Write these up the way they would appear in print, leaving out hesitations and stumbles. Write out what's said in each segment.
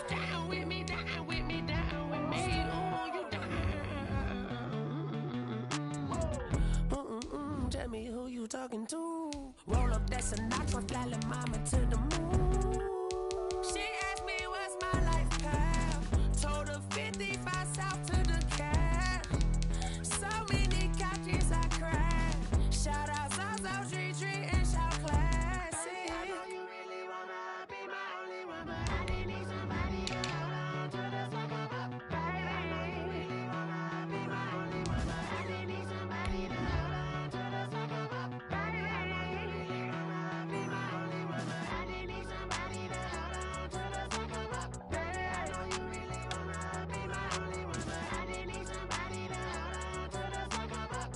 Down with me, down with me, down with me. Ooh, you down. Tell me who you talking to. Roll up that Sinatra, fly la mama to the moon. She asked me what's my life path. Told her 55 south to the cat. So many couches I cried. Shout out South Street and shout classy. I know you really wanna be my only one, but I didn't need somebody to hold on to the second up. Baby, I know you really wanna be my only one, but I didn't need somebody to hold on to the second up. Baby, I know you really wanna be my only one, but I didn't need somebody to hold on to the second up. Baby, I know you really wanna be my only one, but I didn't need somebody to hold on to the second up.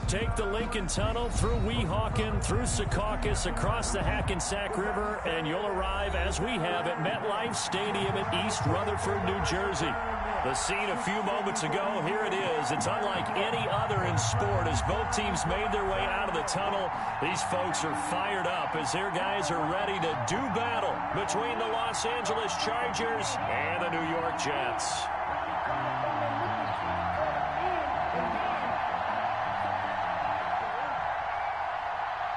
Take the Lincoln Tunnel through Weehawken, through Secaucus, across the Hackensack River, and you'll arrive, as we have, at MetLife Stadium in East Rutherford, New Jersey. The scene a few moments ago, here it is. It's unlike any other in sport. As both teams made their way out of the tunnel, these folks are fired up as their guys are ready to do battle between the Los Angeles Chargers and the New York Jets.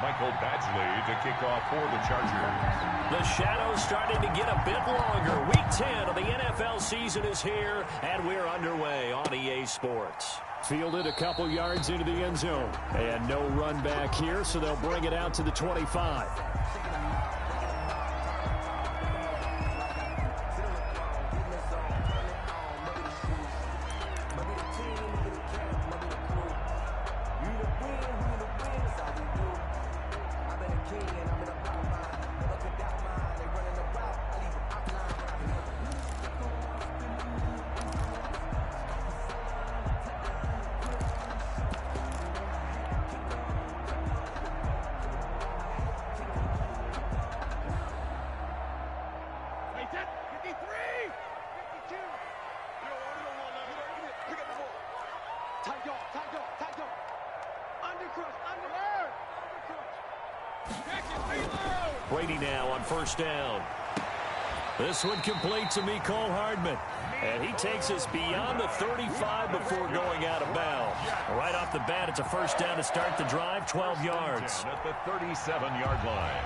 Michael Badgley to kick off for the Chargers. The shadow's starting to get a bit longer. Week 10 of the NFL season is here, and we're underway on EA Sports. Fielded a couple yards into the end zone. And no run back here, so they'll bring it out to the 25. Brady now on first down. This one complete to Mecole Hardman. And he takes us beyond the 35 before going out of bounds. Right off the bat, it's a first down to start the drive, 12 yards. At the 37-yard line.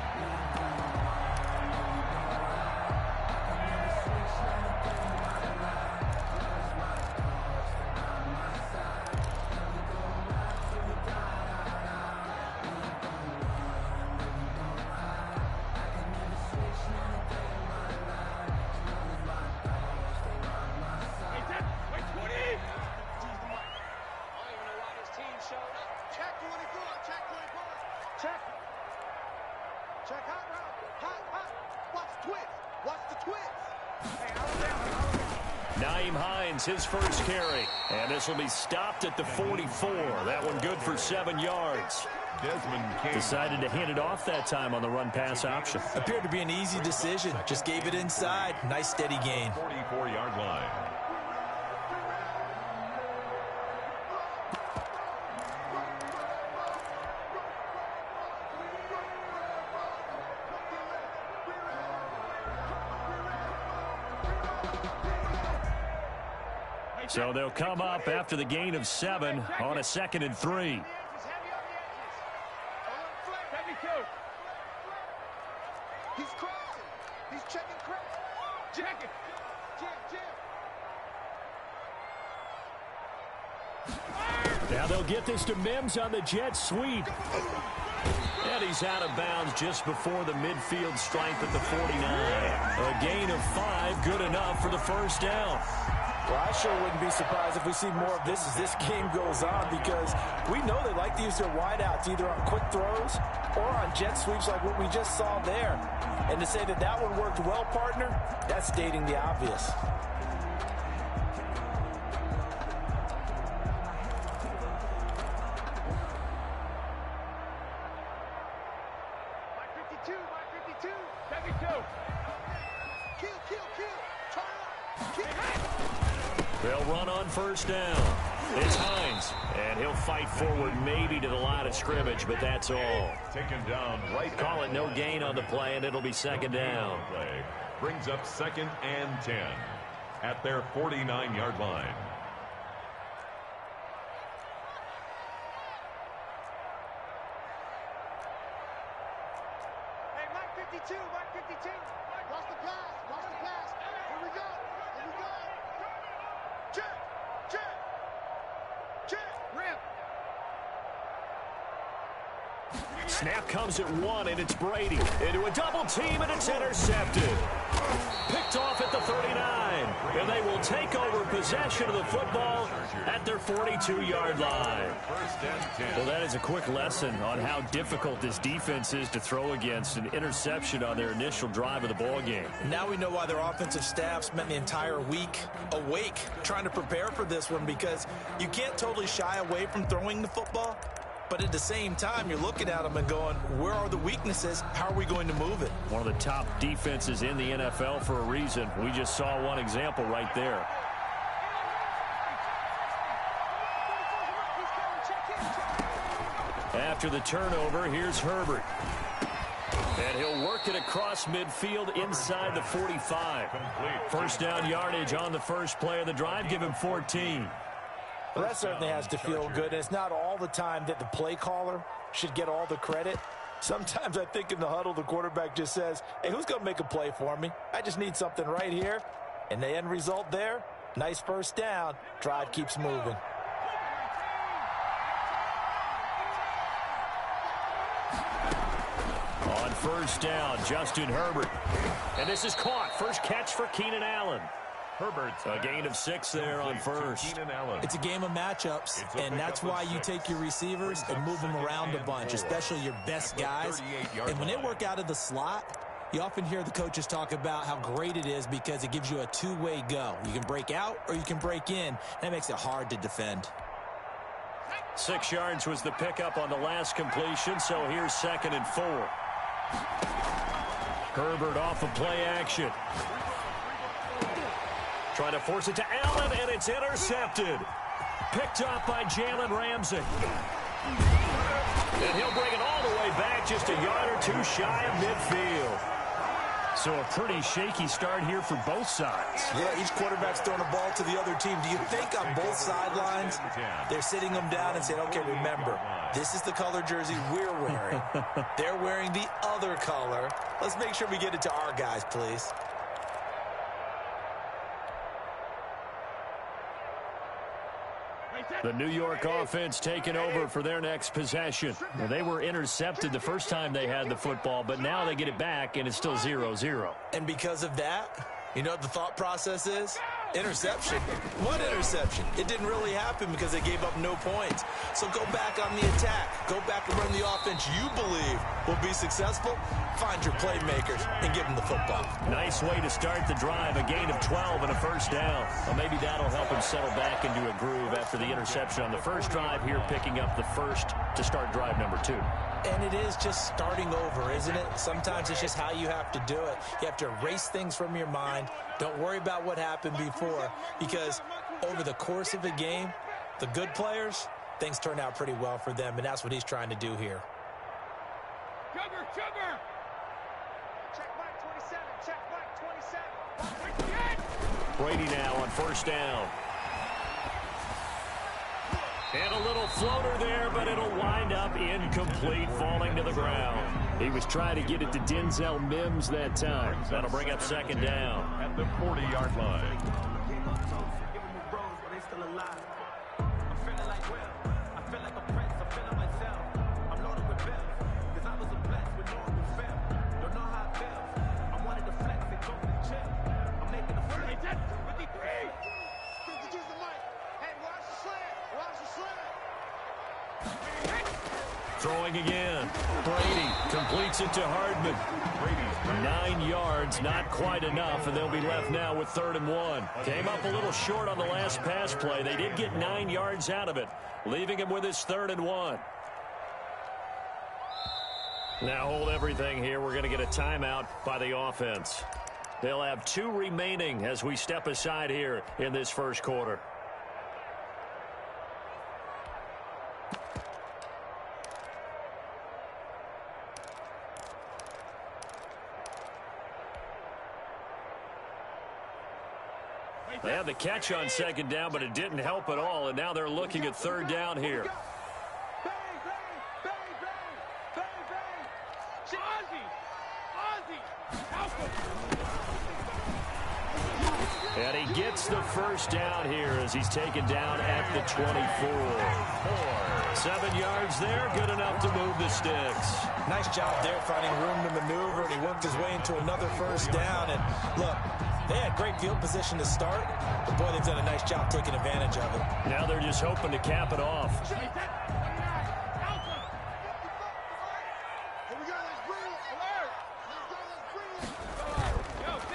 His first carry, and this will be stopped at the 44. That one good for 7 yards. Desmond King decided to hand it off that time on the run-pass option. Appeared to be an easy decision. Just gave it inside. Nice steady gain. 44-yard line. So they'll come up after the gain of 7 on a 2nd and 3. He's crossing. He's checking crack. Jam. Now they'll get this to Mims on the jet sweep. And he's out of bounds just before the midfield stripe at the 49. A gain of 5, good enough for the first down. Well, I sure wouldn't be surprised if we see more of this as this game goes on, because we know they like to use their wideouts either on quick throws or on jet sweeps like what we just saw there. And to say that that one worked well, partner, that's stating the obvious. They'll run on first down. It's Hines, and he'll fight forward maybe to the line of scrimmage, but that's all. Taken down right. Call it no gain on the play, and it'll be second down. Play brings up 2nd and 10 at their 49-yard line. Hey, Mike 52, Mike 52. Watch the pass, watch the pass. Here we go, here we go. Check, check, check, rip. Snap comes at 1, and it's Brady. Into a double team, and it's intercepted. Picked off at the 39, and they will take over possession of the football at their 42-yard line. Well, that is a quick lesson on how difficult this defense is to throw against. An interception on their initial drive of the ball game. Now we know why their offensive staff spent the entire week awake trying to prepare for this one, because you can't totally shy away from throwing the football. But at the same time, you're looking at them and going, where are the weaknesses? How are we going to move it? One of the top defenses in the NFL for a reason. We just saw one example right there. After the turnover, here's Herbert. And he'll work it across midfield inside the 45. First down yardage on the first play of the drive. Give him 14. Well, that certainly has to feel good. It's not all the time that the play caller should get all the credit. Sometimes I think in the huddle, the quarterback just says, hey, who's going to make a play for me? I just need something right here. And the end result there, nice first down. Drive keeps moving. On first down, Justin Herbert. And this is caught. First catch for Keenan Allen. Herbert's a gain of 6 there on first. It's a game of matchups, and that's why you take your receivers and move them around a bunch, especially your best guys. And when they work out of the slot, you often hear the coaches talk about how great it is because it gives you a two-way go. You can break out or you can break in. That makes it hard to defend. 6 yards was the pickup on the last completion, so here's 2nd and 4. Herbert off of play action. Trying to force it to Allen, and it's intercepted. Picked up by Jalen Ramsey. And he'll bring it all the way back, just a yard or two shy of midfield. So a pretty shaky start here for both sides. Yeah, each quarterback's throwing a ball to the other team. Do you think on both sidelines they're sitting them down and saying, okay, remember, this is the color jersey we're wearing. They're wearing the other color. Let's make sure we get it to our guys, please. The New York offense taking over for their next possession. Well, they were intercepted the first time they had the football, but now they get it back, and it's still 0-0. And because of that, you know what the thought process is? Interception. What interception? It didn't really happen because they gave up no points. So go back on the attack. Go back and run the offense you believe will be successful. Find your playmakers and give them the football. Nice way to start the drive. A gain of 12 and a first down. Well, maybe that'll help him settle back into a groove after the interception on the first drive here, picking up the first to start drive number 2. And it is just starting over, isn't it? Sometimes it's just how you have to do it. You have to erase things from your mind. Don't worry about what happened before, because over the course of a game, the good players, things turn out pretty well for them, and that's what he's trying to do here. Cover, cover. Check Mike 27, check Mike 27. Brady now on first down. And a little floater there, but it'll wind up incomplete, falling to the ground. He was trying to get it to Denzel Mims that time. That'll bring up second down. At the 40-yard line. Throwing again. Brady completes it to Hardman. 9 yards, not quite enough, and they'll be left now with 3rd and 1. Came up a little short on the last pass play. They did get 9 yards out of it, leaving him with his 3rd and 1. Now hold everything here. We're going to get a timeout by the offense. They'll have 2 remaining as we step aside here in this first quarter. They had the catch on second down, but it didn't help at all, and now they're looking at third down here. And he gets the first down here as he's taken down at the 24. 7 yards there, good enough to move the sticks. Nice job there finding room to maneuver, and he worked his way into another first down. And look, they had great field position to start, but boy, they've done a nice job taking advantage of it. Now they're just hoping to cap it off.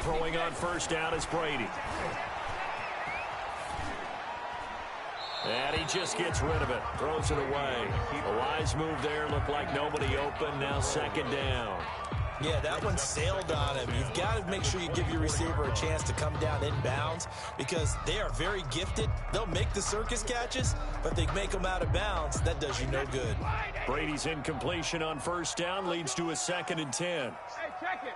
Throwing on first down is Brady. And he just gets rid of it. Throws it away. A wise move there. Looked like nobody open. Now second down. Yeah, that one sailed on him. You've got to make sure you give your receiver a chance to come down inbounds because they are very gifted. They'll make the circus catches, but they make them out of bounds. That does you no good. Brady's incompletion on first down leads to a 2nd and 10. Hey, check it.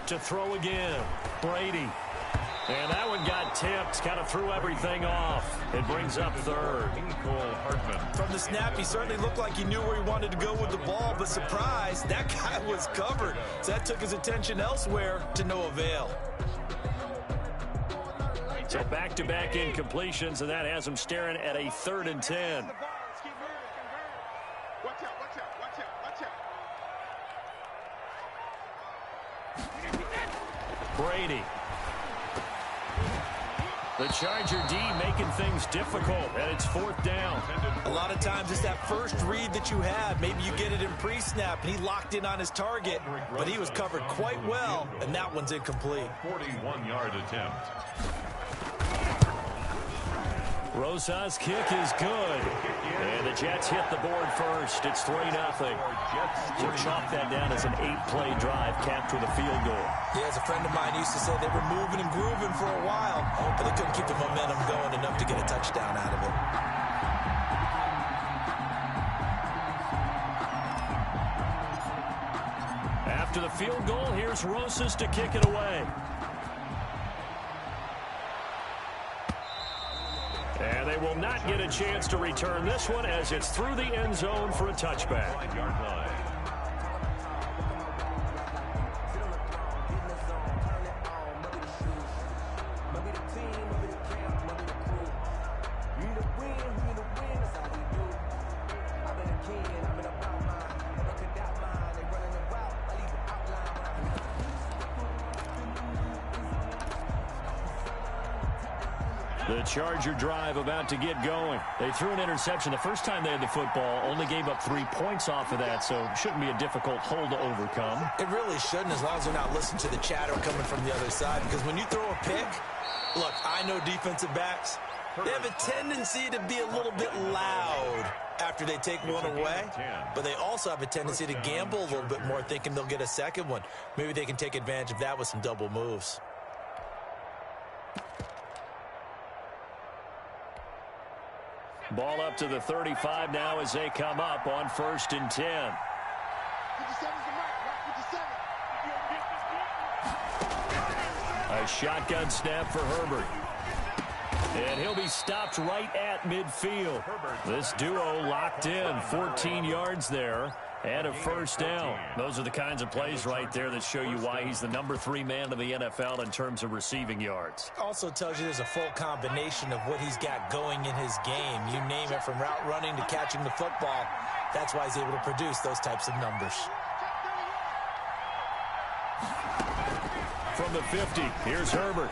To throw again. Brady. And that one got tipped. Kind of threw everything off. It brings up third. From the snap, he certainly looked like he knew where he wanted to go with the ball, but surprise, that guy was covered. So that took his attention elsewhere to no avail. So back-to-back incompletions, and that has him staring at a 3rd and 10. Brady. The Charger D making things difficult, and it's 4th down. A lot of times it's that first read that you have. Maybe you get it in pre-snap, and he locked in on his target, but he was covered quite well, and that one's incomplete. 41-yard attempt. Rosa's kick is good. And the Jets hit the board first. It's 3-0. So chalk that down as an 8-play drive capped with a field goal. Yeah, as a friend of mine used to say, they were moving and grooving for a while, but they couldn't keep the momentum going enough to get a touchdown out of it. After the field goal, here's Rosas to kick it away. And they will not get a chance to return this one as it's through the end zone for a touchback. 5-yard line. The Charger drive about to get going. They threw an interception the first time they had the football, only gave up 3 points off of that, so it shouldn't be a difficult hole to overcome. It really shouldn't, as long as they're not listening to the chatter coming from the other side, because when you throw a pick, look, I know defensive backs, they have a tendency to be a little bit loud after they take one away, but they also have a tendency to gamble a little bit more, thinking they'll get a second one. Maybe they can take advantage of that with some double moves. Ball up to the 35 now as they come up on 1st and 10. 57's the mark, 57. A shotgun snap for Herbert. And he'll be stopped right at midfield. This duo locked in, 14 yards there and a first down. Those are the kinds of plays right there that show you why he's the number 3 man in the NFL in terms of receiving yards. Also tells you there's a full combination of what he's got going in his game. You name it, from route running to catching the football. That's why he's able to produce those types of numbers. From the 50, here's Herbert.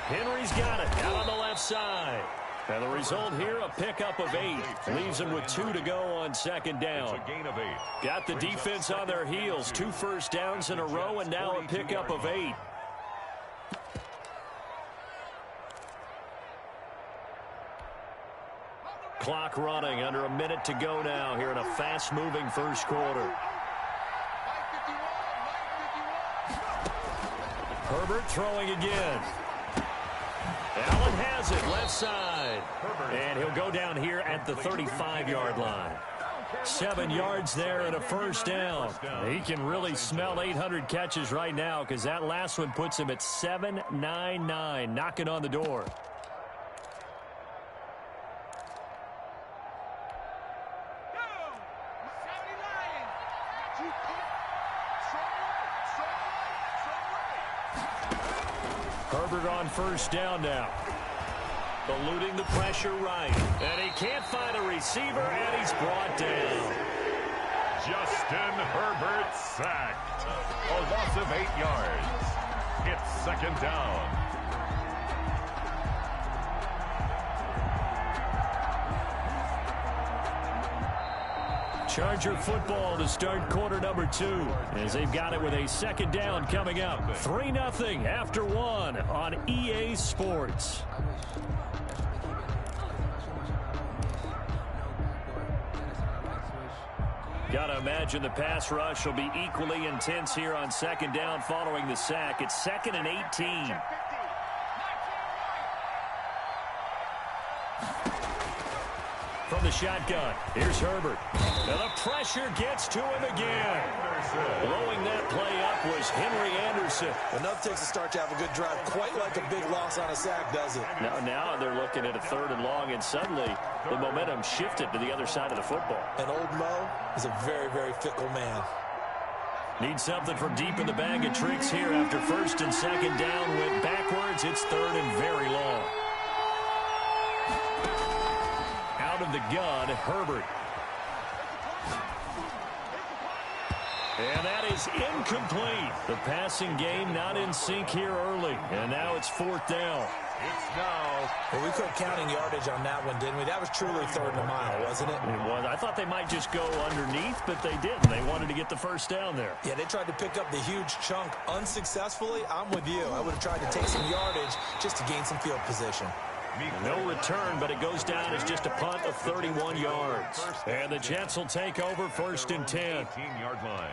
Henry's got it out on the left side. And the result here, a pickup of 8. Leaves him with 2 to go on second down. It's a gain of 8. Got the defense on their heels. 2 first downs in a row, and now a pickup of 8. Clock running, under a minute to go now here in a fast-moving first quarter. Herbert throwing again. Allen has it, left side. And he'll go down here at the 35-yard line. 7 yards there and a first down. He can really smell 800 catches right now because that last one puts him at 799, knocking on the door. Herbert on first down now. Eluding the pressure right. And he can't find a receiver, and he's brought down. Justin Herbert sacked. A loss of 8 yards. It's second down. Charger football to start quarter number 2 as they've got it with a second down coming up. 3-0 after 1 on EA Sports. Gotta imagine the pass rush will be equally intense here on second down following the sack. It's 2nd and 18. From the shotgun, here's Herbert. And the pressure gets to him again. Blowing that play up was Henry Anderson. Enough takes a start to have a good drive. Quite like a big loss on a sack, does it? Now they're looking at a 3rd and long, and suddenly the momentum shifted to the other side of the football. And old Mo is a very, very fickle man. Need something from deep in the bag of tricks here after 1st and 2nd down. Went backwards. It's 3rd and very long. Out of the gun, Herbert. And that is incomplete. The passing game not in sync here early. And now it's 4th down. It's now. Well, we quit counting yardage on that one, didn't we? That was truly 3rd and a mile, wasn't it? It was. I thought they might just go underneath, but they didn't. They wanted to get the first down there. Yeah, they tried to pick up the huge chunk unsuccessfully. I'm with you. I would have tried to take some yardage just to gain some field position. No return, but it goes down as just a punt of 31 yards. And the Jets will take over 1st and 10. 18-yard line.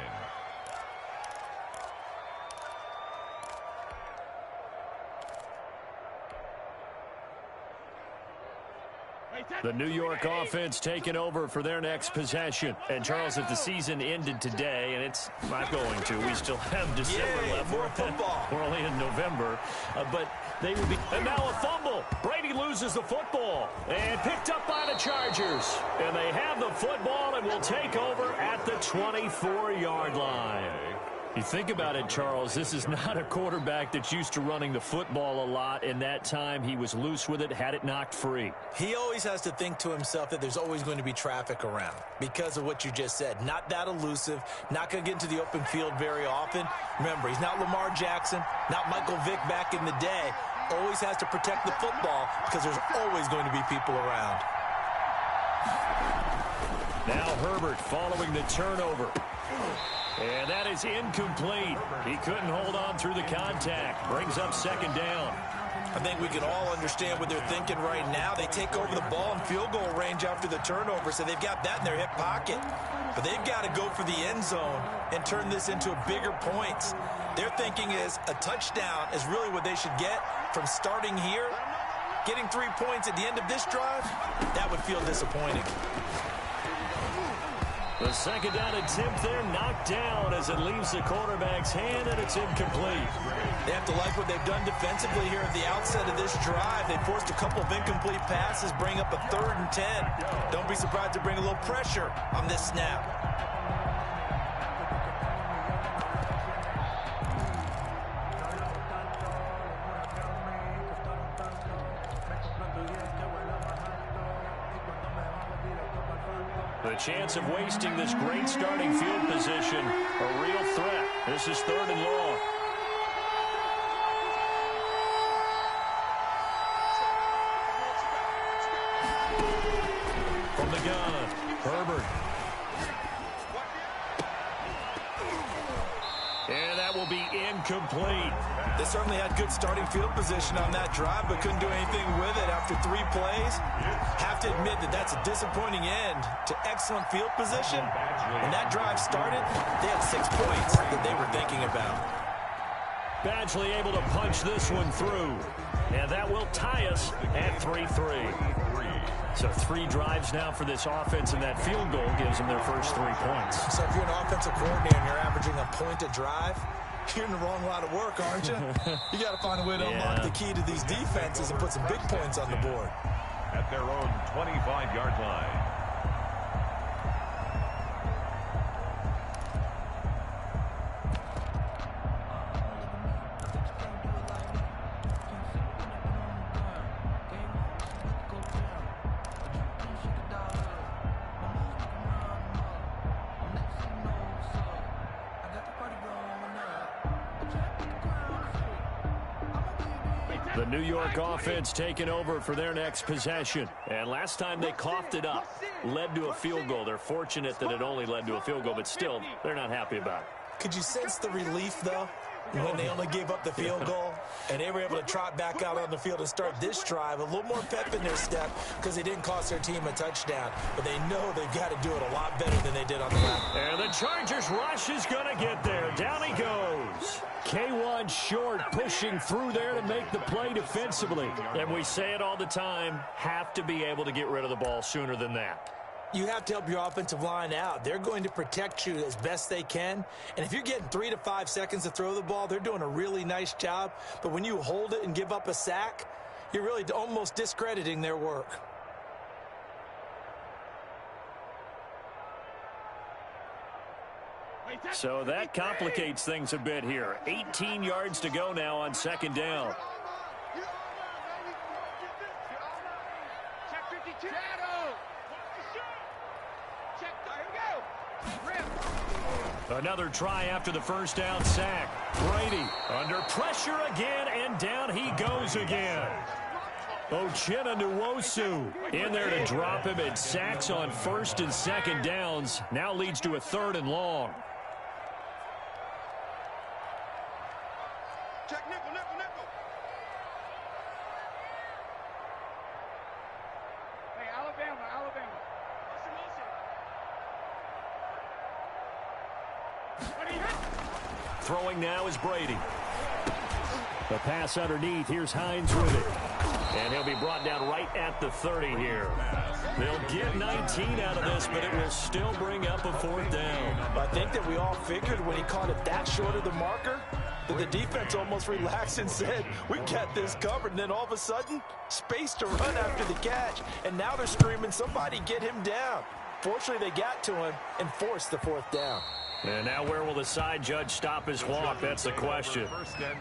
The New York offense taking over for their next possession. And, Charles, if the season ended today, and it's not going to, we still have December left. More football. We're only in November. But they would be... And now a fumble. Brady loses the football. And picked up by the Chargers. And they have the football and will take over at the 24-yard line. You think about it, Charles, this is not a quarterback that's used to running the football a lot. In that time, he was loose with it, had it knocked free. He always has to think to himself that there's always going to be traffic around because of what you just said. Not that elusive, not going to get into the open field very often. Remember, he's not Lamar Jackson, not Michael Vick back in the day. Always has to protect the football because there's always going to be people around. Now Herbert following the turnover. And that is incomplete. He couldn't hold on through the contact. Brings up 2nd down. I think we can all understand what they're thinking right now. They take over the ball in field goal range after the turnover, so they've got that in their hip pocket. But they've got to go for the end zone and turn this into a bigger points. Their thinking is a touchdown is really what they should get from starting here. Getting 3 points at the end of this drive, that would feel disappointing. The 2nd down attempt there knocked down as it leaves the quarterback's hand, and it's incomplete. They have to like what they've done defensively here at the outset of this drive. They forced a couple of incomplete passes, bring up a 3rd and 10. Don't be surprised to bring a little pressure on this snap. The chance of wasting this great starting field position, a real threat. This is 3rd and long. From the gun, Herbert. And that will be incomplete. They certainly had good starting field position on that drive, but couldn't do anything with it after 3 plays. Have to admit that that's a disappointing end to excellent field position. When that drive started, they had 6 points that they were thinking about. Badgley able to punch this one through. And that will tie us at 3-3. So 3 drives now for this offense, and that field goal gives them their first 3 points. So if you're an offensive coordinator and you're averaging a point a drive, you're in the wrong line of work, aren't you? You got to find a way to unlock the key to these defenses and put some big points on the board. At their own 25-yard line. The New York offense taking over for their next possession. And last time they coughed it up, led to a field goal. They're fortunate that it only led to a field goal, but still, they're not happy about it. Could you sense the relief, though, when they only gave up the field goal and they were able to trot back out on the field and start this drive? A little more pep in their step because they didn't cost their team a touchdown, but they know they've got to do it a lot better than they did on the last. And the Chargers rush is going to get there. Down he goes. K1 short, pushing through there to make the play defensively. And we say it all the time, have to be able to get rid of the ball sooner than that. You have to help your offensive line out. They're going to protect you as best they can. And if you're getting 3 to 5 seconds to throw the ball, they're doing a really nice job. But when you hold it and give up a sack, you're really almost discrediting their work. So that complicates things a bit here. 18 yards to go now on second down. Another try after the first down sack. Brady under pressure again, and down he goes again. Uchenna Nwosu in there to drop him, and sacks on first and second downs. Now leads to a 3rd and long. Check nickel, nickel, nickel. Hey, Alabama, Alabama. Throwing now is Brady. The pass underneath. Here's Hines with it. And he'll be brought down right at the 30 here. They'll get 19 out of this, but it will still bring up a 4th down. I think that we all figured when he caught it that short of the marker that the defense almost relaxed and said, we got this covered. And then all of a sudden, space to run after the catch. And now they're screaming, somebody get him down. Fortunately, they got to him and forced the 4th down. And now where will the side judge stop his walk? That's the question.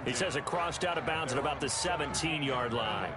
He says it crossed out of bounds at about the 17-yard line.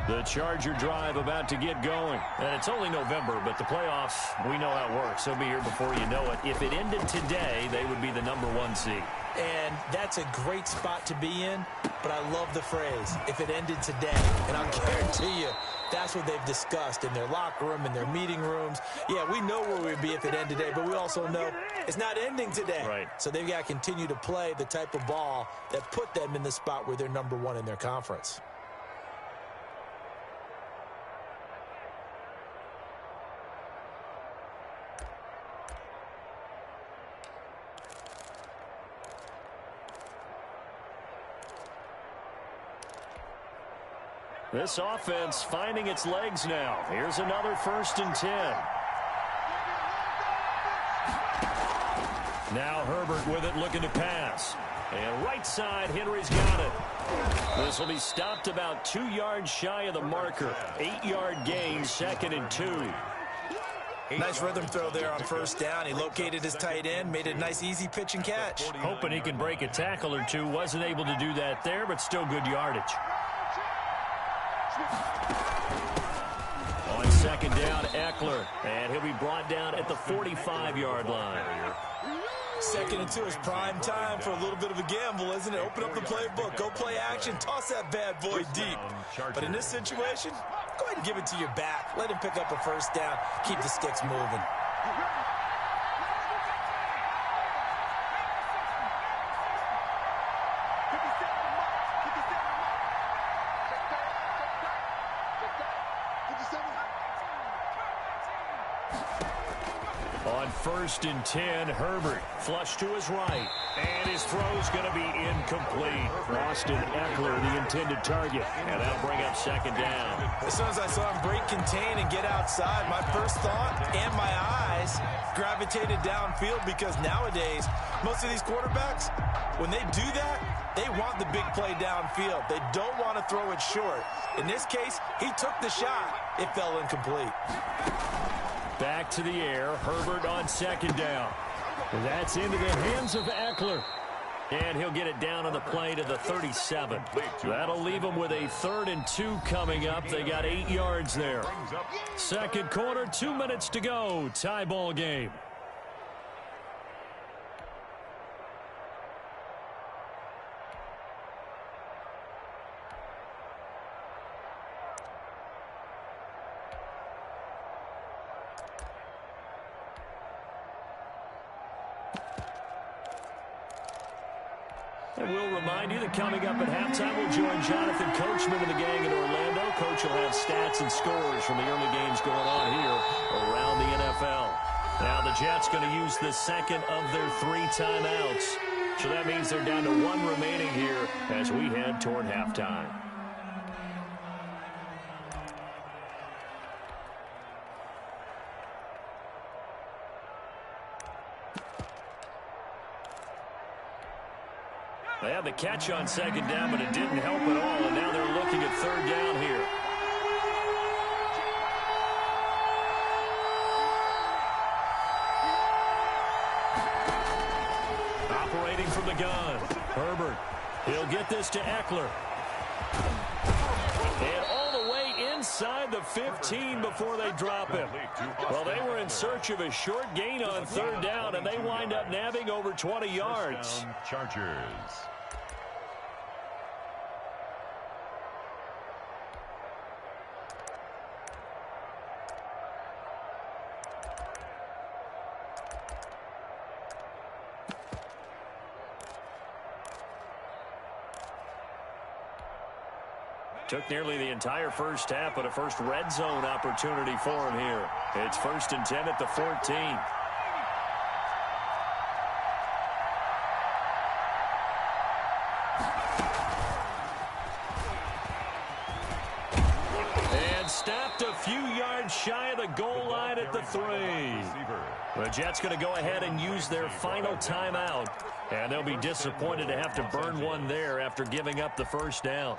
The Charger drive about to get going. And it's only November, but the playoffs, we know how it works. They'll be here before you know it. If it ended today, they would be the #1 seed. And that's a great spot to be in, but I love the phrase, if it ended today. And I'll guarantee you, that's what they've discussed in their locker room, in their meeting rooms. Yeah, we know where we'd be if it ended today, but we also know it's not ending today. Right. So they've got to continue to play the type of ball that put them in the spot where they're #1 in their conference. This offense finding its legs now. Here's another 1st and 10. Now Herbert with it, looking to pass. And right side, Henry's got it. This will be stopped about 2 yards shy of the marker. 8-yard gain, 2nd and 2. Nice rhythm throw there on 1st down. He located his tight end, made it a nice, easy pitch and catch. Hoping he can break a tackle or two. Wasn't able to do that there, but still good yardage. On 2nd down, Eckler. And he'll be brought down at the 45-yard line. 2nd and 2 is prime time for a little bit of a gamble, isn't it? Open up the playbook, go play action, toss that bad boy deep. But in this situation, go ahead and give it to your back. Let him pick up a 1st down, keep the sticks moving. On 1st and 10, Herbert flush to his right. And his throw's going to be incomplete. Austin Eckler, the intended target. And that'll bring up 2nd down. As soon as I saw him break contain and get outside, my first thought and my eyes gravitated downfield, because nowadays, most of these quarterbacks, when they do that, they want the big play downfield. They don't want to throw it short. In this case, he took the shot. It fell incomplete. Back to the air. Herbert on 2nd down. And that's into the hands of Eckler. And he'll get it down on the play to the 37. That'll leave him with a 3rd and 2 coming up. They got 8 yards there. 2nd quarter, 2 minutes to go. Tie ball game. And we'll remind you that coming up at halftime, we'll join Jonathan Coachman and the gang in Orlando. Coach will have stats and scores from the early games going on here around the NFL. Now the Jets going to use the 2nd of their 3 timeouts. So that means they're down to 1 remaining here as we head toward halftime. They had the catch on 2nd down, but it didn't help at all, and now they're looking at 3rd down here. Operating from the gun, Herbert. He'll get this to Eckler. And all the way inside the 15 before they drop him. Well, they were in search of a short gain on 3rd down, and they wind up nabbing over 20 yards. Chargers. Took nearly the entire first half, but a first red zone opportunity for him here. It's 1st and 10 at the 14. And stopped a few yards shy of the goal line at the 3. The Jets going to go ahead and use their final timeout. And they'll be disappointed to have to burn one there after giving up the first down.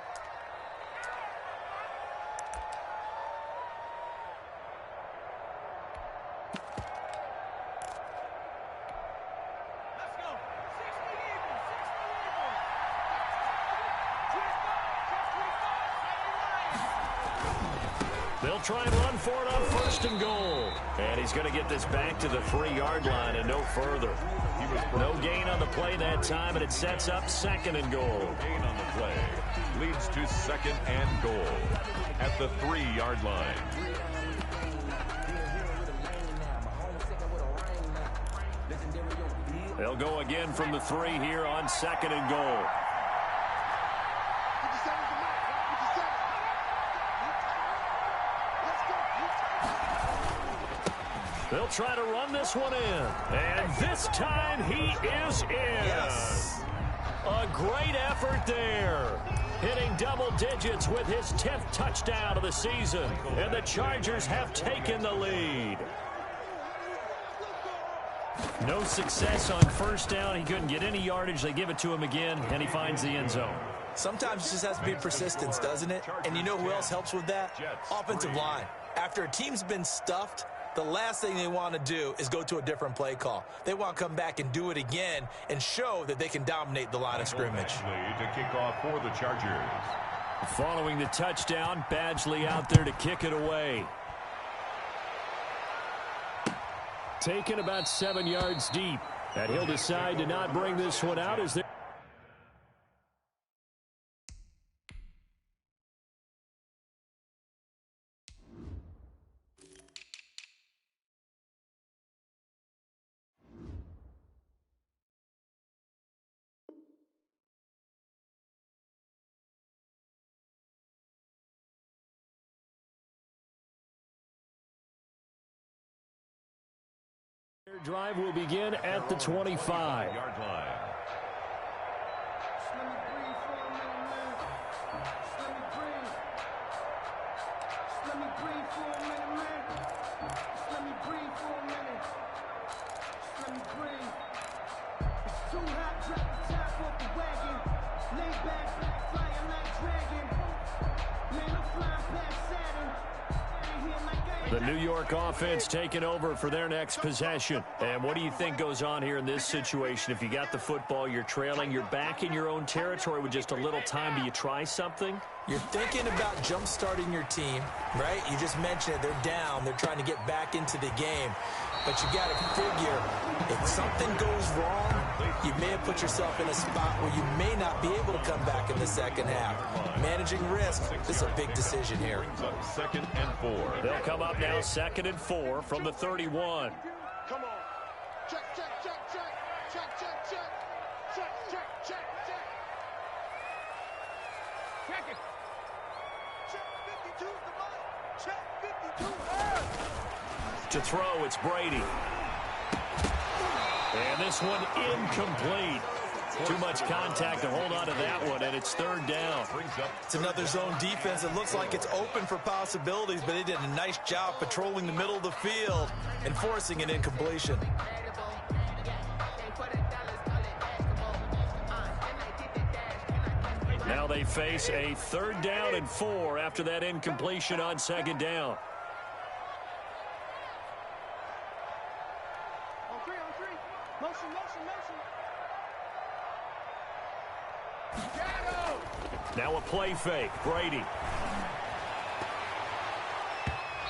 They'll try and run for it on 1st and goal. And he's going to get this back to the 3-yard line and no further. No gain on the play that time, and it sets up 2nd and goal. Gain on the play leads to 2nd and goal at the 3-yard line. They'll go again from the 3 here on 2nd and goal. They'll try to run this one in. And this time he is in. Yes. A great effort there. Hitting double digits with his 10th touchdown of the season. And the Chargers have taken the lead. No success on 1st down. He couldn't get any yardage. They give it to him again, and he finds the end zone. Sometimes it just has to be persistence, doesn't it? And you know who else helps with that? Offensive line. After a team's been stuffed, the last thing they want to do is go to a different play call. They want to come back and do it again and show that they can dominate the line of scrimmage. To kick off for the Chargers. Following the touchdown, Badgley out there to kick it away. Taken about 7 yards deep. And he'll decide to not bring this one out as they Their drive will begin at the 25-yard line. The New York offense taking over for their next possession. And what do you think goes on here in this situation? If you got the football, you're trailing, you're back in your own territory with just a little time. Do you try something? You're thinking about jump-starting your team, right? You just mentioned it. They're down. They're trying to get back into the game. But you got to figure, if something goes wrong, you may have put yourself in a spot where you may not be able to come back in the second half. Managing risk, this is a big decision here. 2nd and 4. They'll come up now 2nd and 4 from the 31. Come on. Check, check, check, check. Check, check, check. Check, check, check, check. Check it. Check 52 the ball. Check 52. To throw, it's Brady. And this one incomplete. Too much contact to hold on to that one, and it's 3rd down. It's another zone defense. It looks like it's open for possibilities, but they did a nice job patrolling the middle of the field and forcing an incompletion. Now they face a 3rd down and 4 after that incompletion on 2nd down. Motion, motion, motion. Now a play fake. Brady.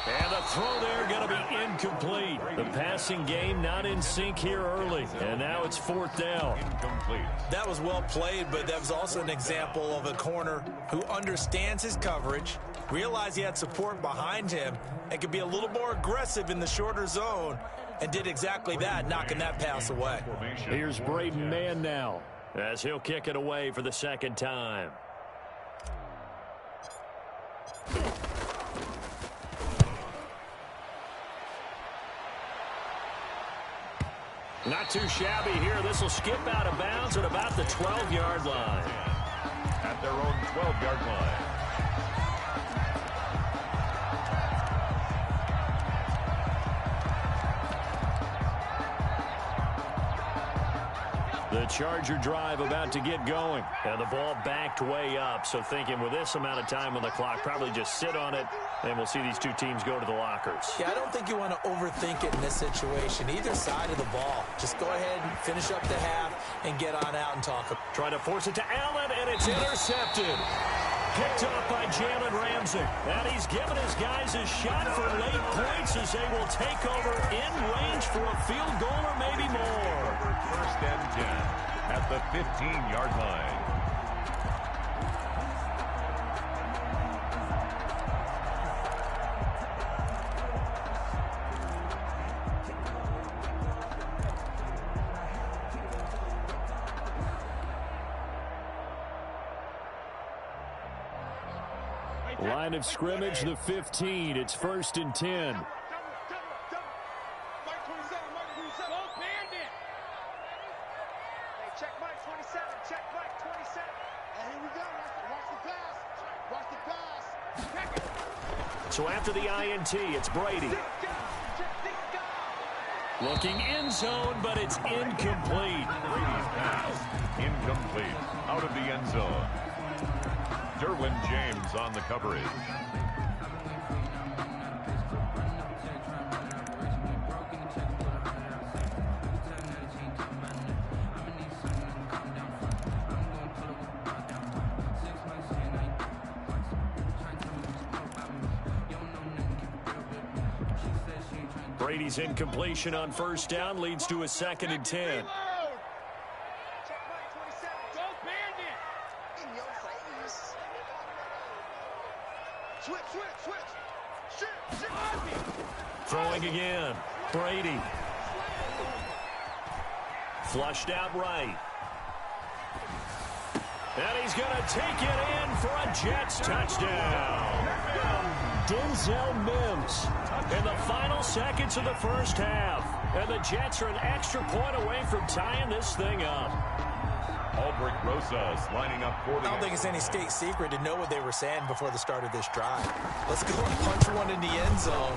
And the throw there going to be incomplete. The passing game not in sync here early. And now it's 4th down. Incomplete. That was well played, but that was also an example of a corner who understands his coverage, realized he had support behind him, and could be a little more aggressive in the shorter zone, and did exactly that, knocking that pass away. Here's Braden Mann now, as he'll kick it away for the 2nd time. Not too shabby here. This will skip out of bounds at about the 12-yard line. At their own 12-yard line. The Charger drive about to get going. And the ball backed way up. So thinking with this amount of time on the clock, probably just sit on it, and we'll see these two teams go to the lockers. Yeah, I don't think you want to overthink it in this situation. Either side of the ball. Just go ahead and finish up the half and get on out and talk. Trying to force it to Allen, and it's intercepted. Picked off by Jalen Ramsey. And he's given his guys a shot for late points as they will take over in range for a field goal or maybe more. 1st and 10 at the 15-yard line. Line of scrimmage, the 15. It's 1st and 10. Mike 27, Mike 27. Go Bandit. Hey, check Mike 27. Check Mike 27. And here we go. Watch the pass. Watch the pass. Check it. So after the INT, it's Brady. Looking end zone, but it's incomplete. Brady's pass. Incomplete. Out of the end zone. Derwin James on the coverage. Brady's incompletion on 1st down leads to a 2nd and 10. Throwing again. Brady. Flushed out right. And he's going to take it in for a Jets touchdown. Denzel Mims in the final seconds of the 1st half. And the Jets are an extra point away from tying this thing up. Albrecht Rosas lining up for the... I don't think it's any state secret to know what they were saying before the start of this drive. Let's go and punch one in the end zone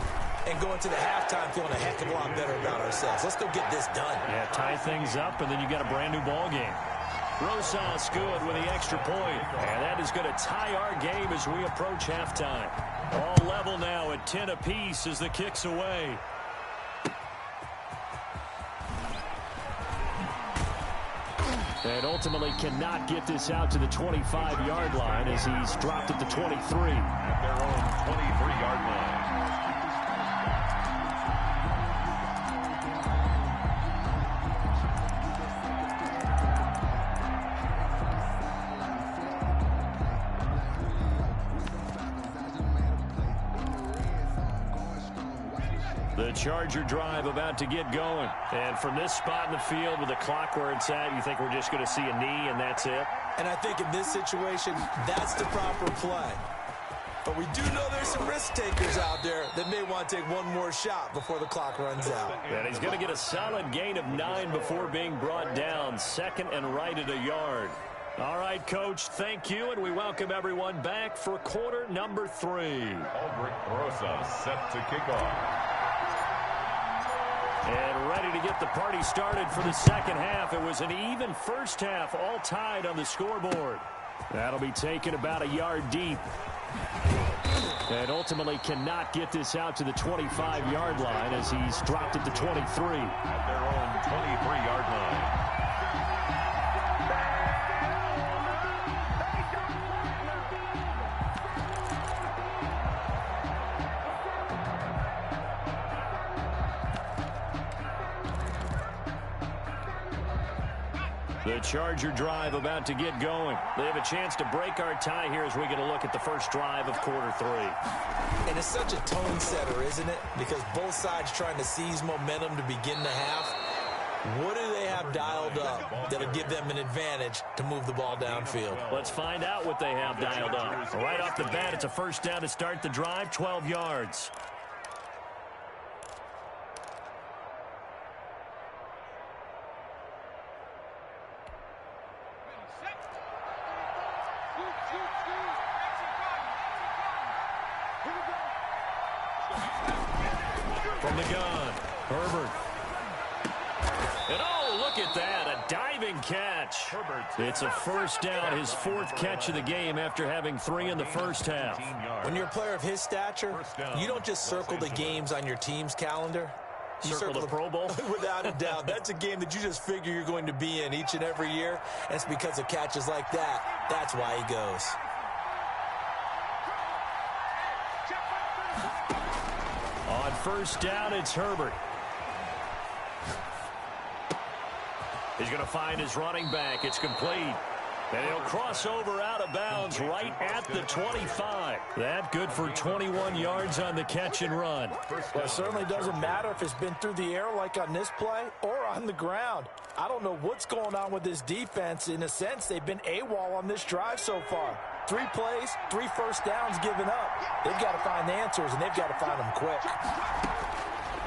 and go into the halftime feeling a heck of a lot better about ourselves. Let's go get this done. Yeah, tie things up, and then you got a brand new ball game. Rosas good with the extra point, and that is going to tie our game as we approach halftime. All level now at 10 apiece as the kick's away. And ultimately cannot get this out to the 25-yard line as he's dropped at the 23. At their own 23-yard line. The Charger drive about to get going. And from this spot in the field with the clock where it's at, you think we're just going to see a knee and that's it? And I think in this situation, that's the proper play. But we do know there's some risk takers out there that may want to take one more shot before the clock runs out. And he's going to get a solid gain of 9 before being brought down. Second and right at a yard. All right, Coach, thank you, and we welcome everyone back for quarter number 3. Albrecht Rosas set to kick off. And ready to get the party started for the second half. It was an even first half, all tied on the scoreboard. That'll be taken about a yard deep. And ultimately cannot get this out to the 25-yard line as he's dropped at the 23. At their own 23-yard line. The Charger drive about to get going. They have a chance to break our tie here as we get a look at the first drive of quarter 3. And it's such a tone setter, isn't it? Because both sides trying to seize momentum to begin the half. What do they have dialed up that'll give them an advantage to move the ball downfield? Let's find out what they have dialed up. Right off the bat, it's a first down to start the drive, 12 yards. From the gun, Herbert. And oh, look at that, a diving catch. It's a first down, his 4th catch of the game after having 3 in the first half. When you're a player of his stature, you don't just circle the games on your team's calendar. You Circle the Pro Bowl? Without a doubt. That's a game that you just figure you're going to be in each and every year. And it's because of catches like that. That's why he goes. On first down, it's Herbert. He's going to find his running back. It's complete. And he'll cross over out of bounds right at the 25. That good for 21 yards on the catch and run. Well, it certainly doesn't matter if it's been through the air like on this play or on the ground. I don't know what's going on with this defense. In a sense, they've been AWOL on this drive so far. 3 plays, 3 first downs given up. They've got to find the answers, and they've got to find them quick.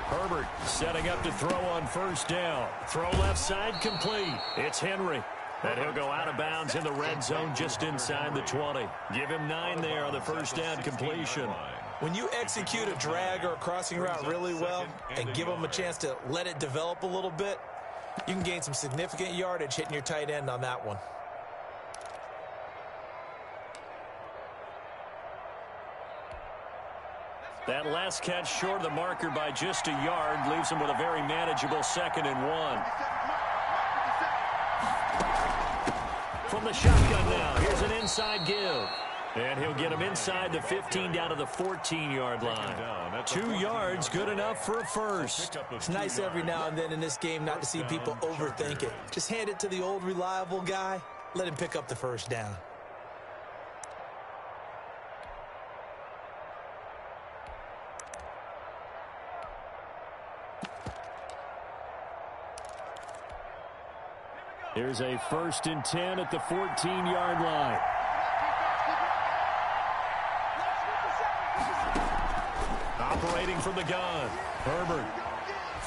Herbert setting up to throw on first down. Throw left side complete. It's Henry. And he'll go out of bounds in the red zone just inside the 20. Give him 9 there on the first down completion. When you execute a drag or a crossing route really well and give them a chance to let it develop a little bit, you can gain some significant yardage hitting your tight end on that one. That last catch short of the marker by just a yard leaves him with a very manageable 2nd and 1. From the shotgun now, here's an inside give. And he'll get him inside the 15 down to the 14-yard line. 2 yards, good enough for a first. It's nice every now and then in this game not to see people overthink it. Just hand it to the old reliable guy. Let him pick up the first down. Here's a 1st and 10 at the 14-yard line. Operating from the gun, Herbert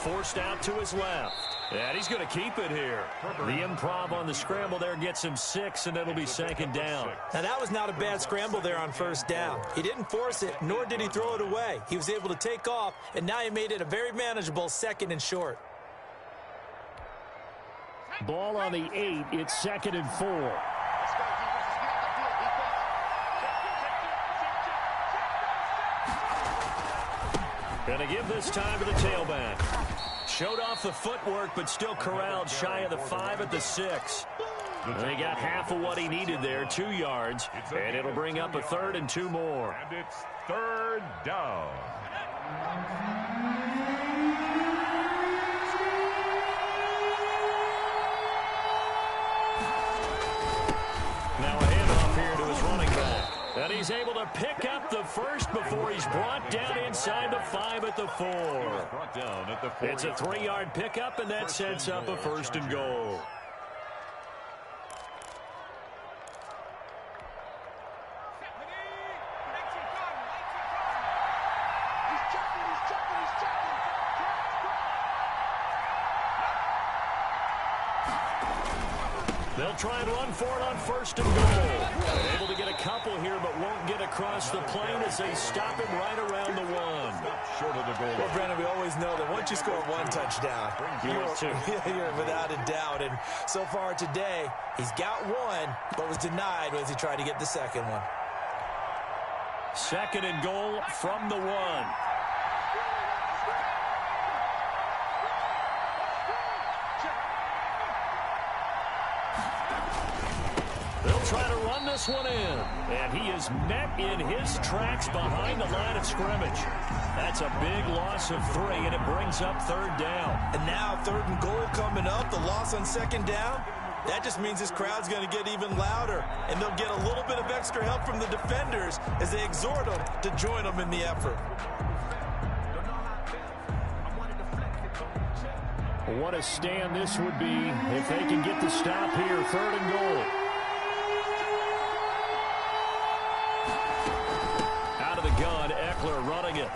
forced out to his left. And he's going to keep it here. The improv on the scramble there gets him 6, and it'll be second down. Now, that was not a bad scramble there on first down. He didn't force it, nor did he throw it away. He was able to take off, and now he made it a very manageable 2nd and short. Ball on the 8. It's 2nd and 4. Going to give this time to the tailback. Showed off the footwork, but still corralled shy of the 5 at the 6. And he got half of what he needed there, 2 yards, and it'll bring up a 3rd and 2 more. And it's 3rd down. Now a handoff here to his running back. And he's able to pick up the first before he's brought down inside the 5 at the 4. It's a 3-yard pickup, and that sets up a 1st and goal. They'll try and run for it on 1st and goal. Able to get a couple here, but won't get across the plane as they stop him right around the 1. Short of the goal. Well, Brandon, we always know that once you score 1 touchdown, you're without a doubt. And so far today, he's got 1, but was denied as he tried to get the 2nd one. 2nd and goal from the 1. They'll try to run this one in. And he is met in his tracks behind the line of scrimmage. That's a big loss of 3, and it brings up 3rd down. And now 3rd and goal coming up. The loss on 2nd down. That just means this crowd's going to get even louder. And they'll get a little bit of extra help from the defenders as they exhort them to join them in the effort. What a stand this would be if they can get the stop here. 3rd and goal. Out of the gun, Eckler running it.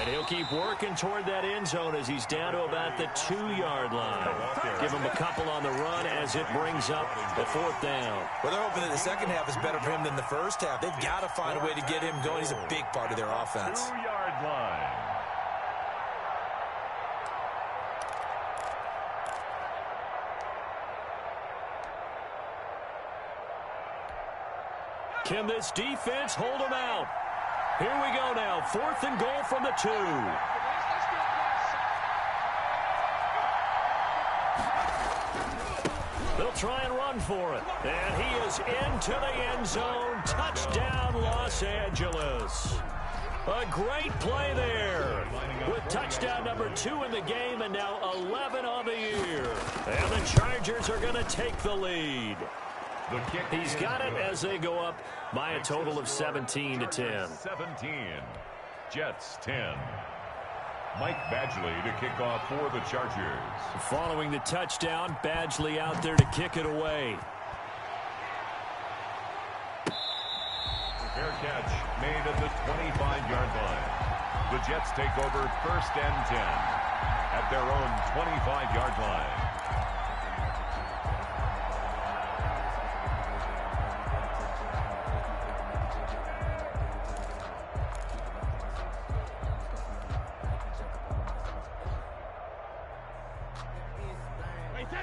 And he'll keep working toward that end zone as he's down to about the 2-yard line. Give him a couple on the run as it brings up the 4th down. Well, they're hoping that the second half is better for him than the first half. They've got to find a way to get him going. He's a big part of their offense. 2-yard line. Can this defense hold him out? Here we go now. 4th and goal from the 2. They'll try and run for it. And he is into the end zone. Touchdown, Los Angeles. A great play there with touchdown number 2 in the game and now 11 on the year. And the Chargers are going to take the lead. He's got it as they go up by a total of 17-10. 17. Jets 10. Mike Badgley to kick off for the Chargers. Following the touchdown, Badgley out there to kick it away. Fair catch made at the 25-yard line. The Jets take over 1st and 10 at their own 25-yard line.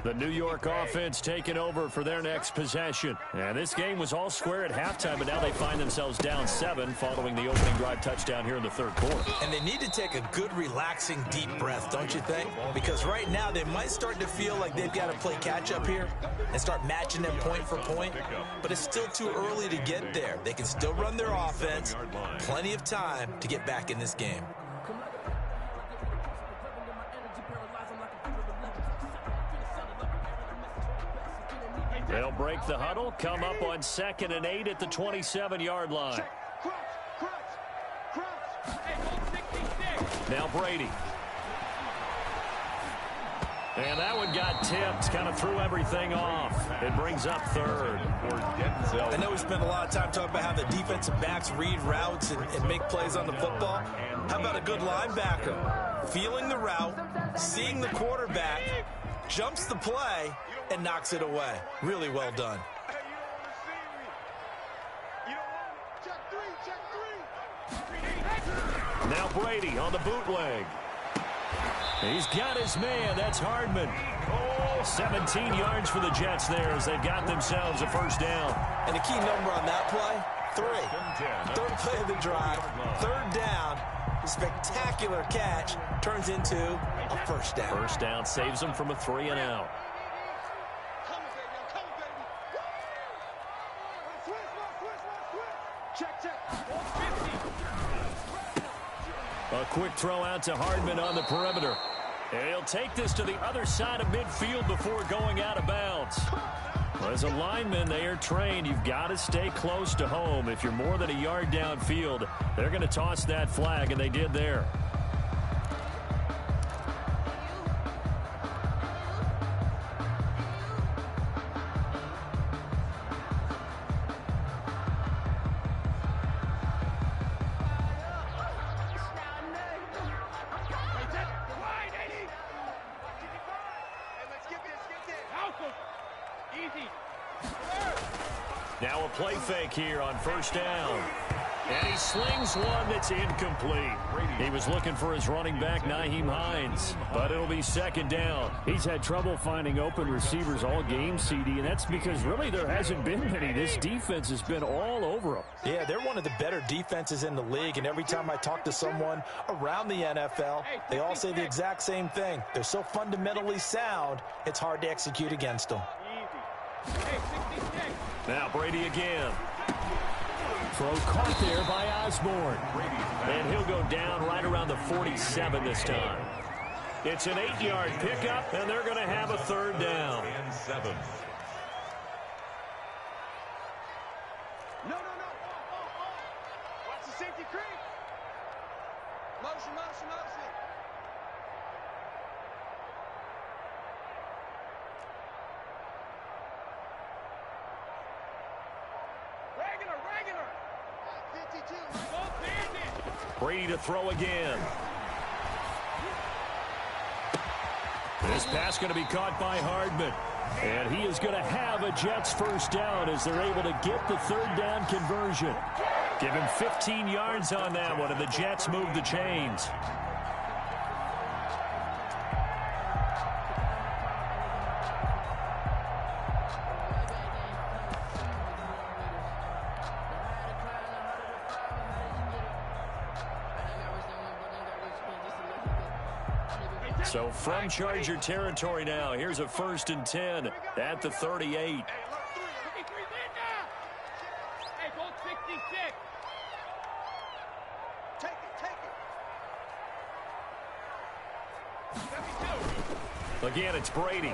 The New York offense taking over for their next possession. And this game was all square at halftime, but now they find themselves down 7 following the opening drive touchdown here in the 3rd quarter. And they need to take a good, relaxing, deep breath, don't you think? Because right now they might start to feel like they've got to play catch-up here and start matching them point for point. But it's still too early to get there. They can still run their offense. Plenty of time to get back in this game. They'll break the huddle, come up on 2nd and 8 at the 27-yard line. Now Brady. And that one got tipped, kind of threw everything off. It brings up third. I know we spent a lot of time talking about how the defensive backs read routes and make plays on the football. How about a good linebacker? Feeling the route, seeing the quarterback, jumps the play, and knocks it away. Really well done. Now Brady on the bootleg. He's got his man. That's Hardman. 17 yards for the Jets there as they've got themselves a first down. And the key number on that play, 3. Third play of the drive, third down. A spectacular catch turns into a first down. First down saves them from a 3-and-out. A quick throw out to Hardman on the perimeter. And he'll take this to the other side of midfield before going out of bounds. Well, as a lineman, they are trained. You've got to stay close to home. If you're more than a yard downfield, they're going to toss that flag, and they did there. Now a play fake here on first down. And he slings one that's incomplete. He was looking for his running back, Nyheim Hines, but it'll be second down. He's had trouble finding open receivers all game, CD, and that's because really there hasn't been many. This defense has been all over them. Yeah, they're one of the better defenses in the league, and every time I talk to someone around the NFL, they all say the exact same thing. They're so fundamentally sound, it's hard to execute against them. Now Brady again. Throw caught there by Osborne. And he'll go down right around the 47 this time. It's an 8-yard pickup, and they're going to have a third down. And 7. No. Watch the safety creep. Motion. Regular. 52. Brady to throw again. This pass going to be caught by Hardman. And he is going to have a Jets first down as they're able to get the third down conversion. Give him 15 yards on that one, and the Jets move the chains. So from Charger territory now, here's a 1st and 10 at the 38. Hey, look, 3. Hey, hold 66. Take it. 72. Again, it's Brady.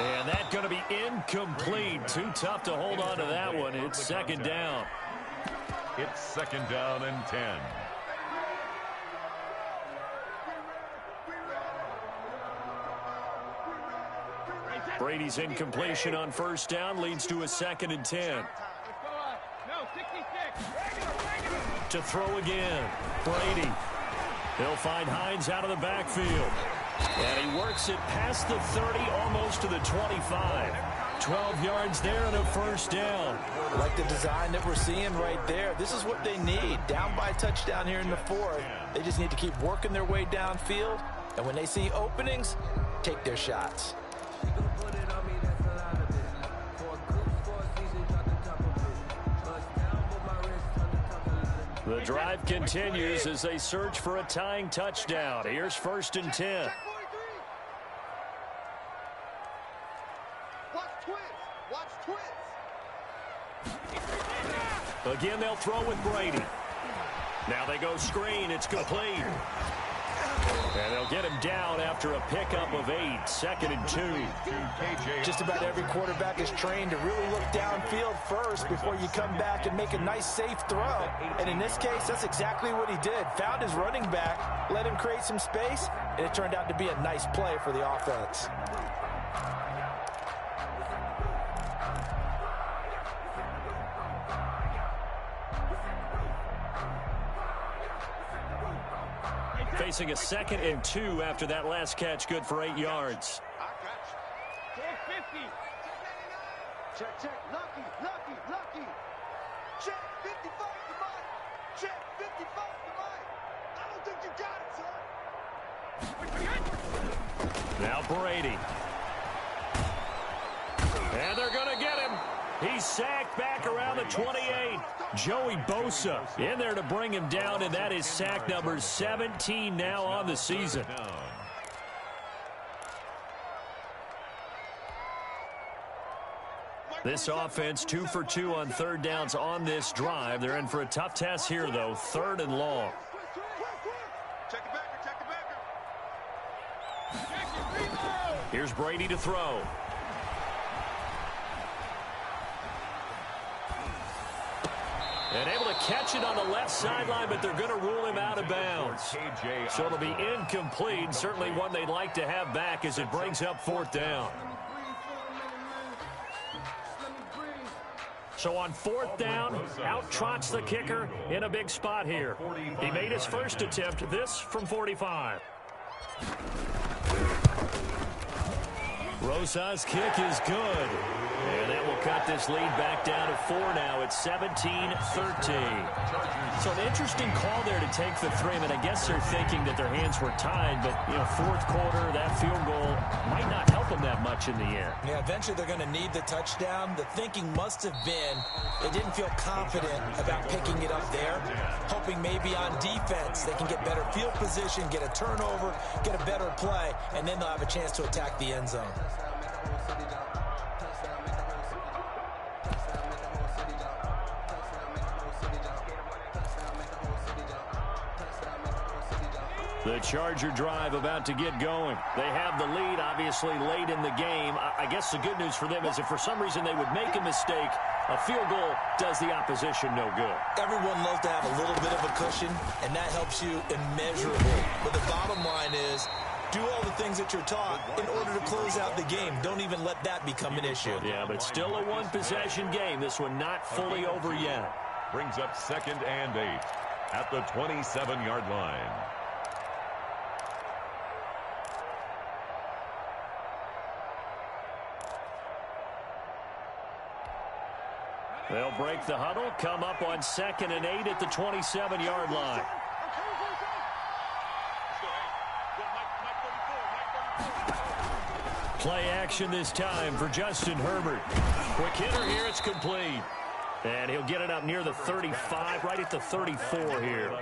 And that's going to be incomplete. Too tough to hold on to that one. It's second down. It's second down and 10. Brady's incompletion on first down leads to a 2nd and 10. No, 66. To throw again. Brady. He'll find Hines out of the backfield. And he works it past the 30, almost to the 25. 12 yards there and a first down. Like the design that we're seeing right there. This is what they need. Down by a touchdown here in the 4th. They just need to keep working their way downfield. And when they see openings, take their shots. The drive continues as they search for a tying touchdown. Here's 1st and 10. Watch twins. Again, they'll throw with Brady. Now they go screen. It's complete. And they'll get him down after a pickup of 8, 2nd and 2. Just about every quarterback is trained to really look downfield first before you come back and make a nice, safe throw. And in this case, that's exactly what he did. Found his running back, let him create some space, and it turned out to be a nice play for the offense. Facing a 2nd and 2 after that last catch, good for 8 yards. I got you. 50. Check. Lucky. Check 55 to Mike. Check 55 to Mike. I don't think you got it, son. Now Brady. And they're going to get him. He's sacked back around the 28. Joey Bosa in there to bring him down, and that is sack number 17 now on the season. This offense 2 for 2 on 3rd downs on this drive. They're in for a tough test here, though. 3rd and long. Check the backer. Here's Brady to throw. And able to catch it on the left sideline, but they're going to rule him out of bounds. So it'll be incomplete. Certainly one they'd like to have back as it brings up 4th down. So on 4th down, out trots the kicker in a big spot here. He made his first attempt, this from 45. Rosa's kick is good. And that will cut this lead back down to 4 now. It's 17-13. So an interesting call there to take the 3. I mean, I guess they're thinking that their hands were tied, but, 4th quarter, that field goal might not help them that much in the end. Yeah, eventually they're going to need the touchdown. The thinking must have been they didn't feel confident about picking it up there, hoping maybe on defense they can get better field position, get a turnover, get a better play, and then they'll have a chance to attack the end zone. The Charger drive about to get going. They have the lead, obviously, late in the game. I guess the good news for them is if for some reason they would make a mistake, a field goal does the opposition no good. Everyone loves to have a little bit of a cushion, and that helps you immeasurably. But the bottom line is, do all the things that you're taught in order to close out the game. Don't even let that become an issue. Yeah, but still a one-possession game. This one not fully over yet. Brings up 2nd and 8 at the 27-yard line. They'll break the huddle, come up on 2nd and 8 at the 27-yard line. Play action this time for Justin Herbert. Quick hitter here, it's complete. And he'll get it up near the 35, right at the 34 here.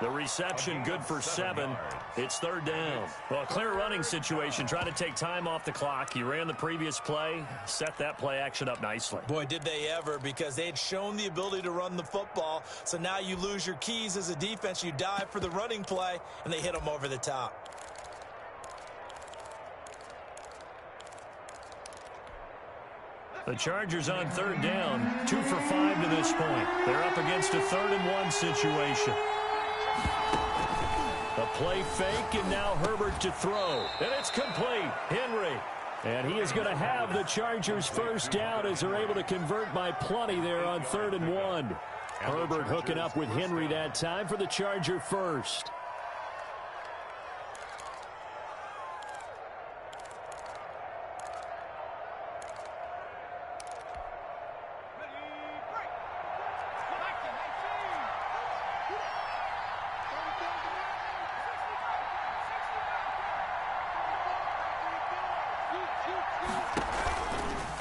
The reception good for 7. It's 3rd down. Well, a clear running situation. Try to take time off the clock. You ran the previous play, set that play action up nicely. Boy, did they ever, because they had shown the ability to run the football. So now you lose your keys as a defense. You dive for the running play, and they hit them over the top. The Chargers on 3rd down, 2 for 5 to this point. They're up against a 3rd and 1 situation. A play fake, and now Herbert to throw. And it's complete. Henry. And he is going to have the Chargers first down as they're able to convert by plenty there on 3rd and 1. Herbert hooking up with Henry that time for the Charger first.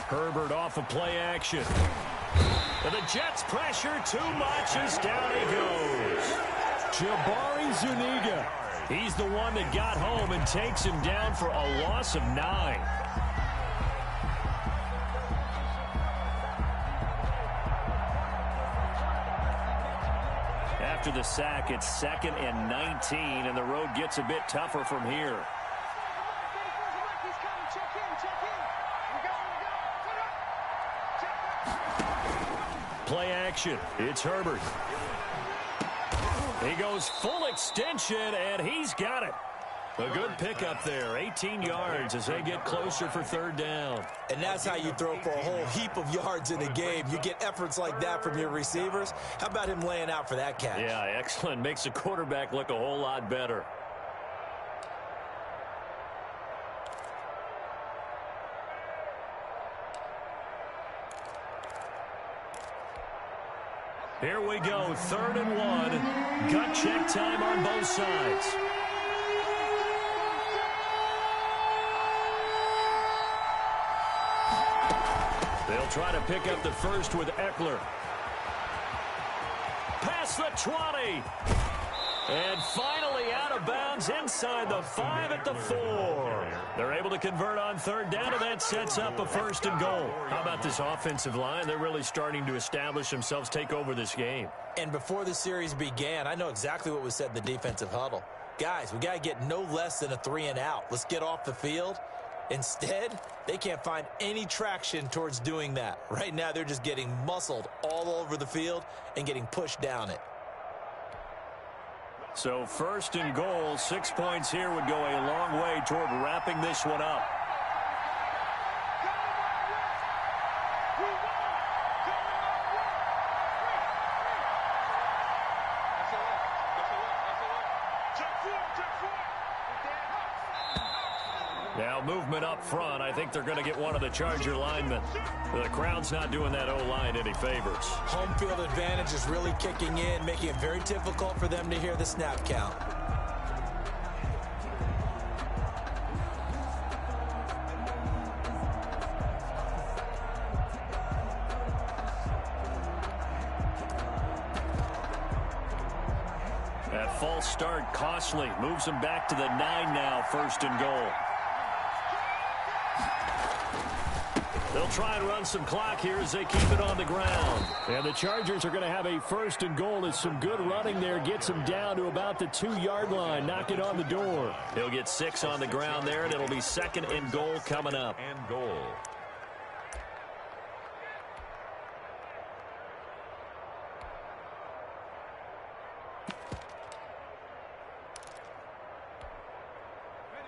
Herbert off of play action. And the Jets pressure too much as down he goes. Jabari Zuniga. He's the one that got home and takes him down for a loss of 9. after the sack. It's 2nd and 19, and the road gets a bit tougher from here. Play action. It's Herbert. He goes full extension, and he's got it. A good pickup there, 18 yards as they get closer for 3rd down. And that's how you throw for a whole heap of yards in a game. You get efforts like that from your receivers. How about him laying out for that catch? Yeah, excellent. Makes the quarterback look a whole lot better. Here we go, 3rd and 1. Gut check time on both sides. They'll try to pick up the first with Eckler. Past the 20. And finally out of bounds inside the 5 at the 4. They're able to convert on 3rd down, and that sets up a 1st and goal. How about this offensive line? They're really starting to establish themselves, take over this game. And before the series began, I know exactly what was said in the defensive huddle. Guys, we got to get no less than a 3 and out. Let's get off the field. Instead, they can't find any traction towards doing that. Right now, they're just getting muscled all over the field and getting pushed down it. So 1st and goal, 6 points here would go a long way toward wrapping this one up. Now movement up front. I think they're going to get one of the Charger linemen. The crowd's not doing that O-line any favors. Home field advantage is really kicking in, making it very difficult for them to hear the snap count. That false start costly. Moves them back to the 9 now, 1st and goal. They'll try and run some clock here as they keep it on the ground. And the Chargers are going to have a 1st and goal. As some good running there gets them down to about the 2-yard line. Knock it on the door. He'll get 6 on the ground there, and it'll be 2nd and goal coming up. And goal.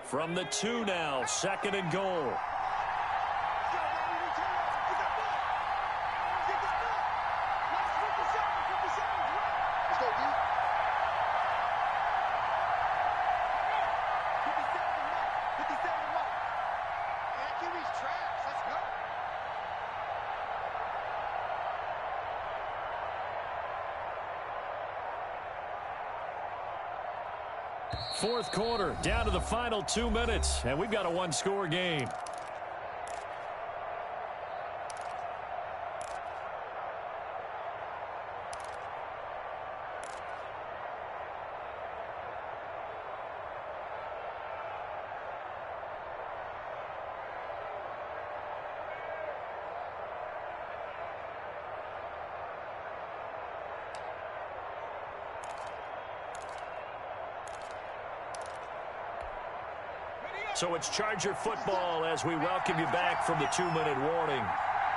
From the 2 now, 2nd and goal. Fourth quarter, down to the final 2 minutes, and we've got a one-score game. So it's Charger football as we welcome you back from the 2-minute warning.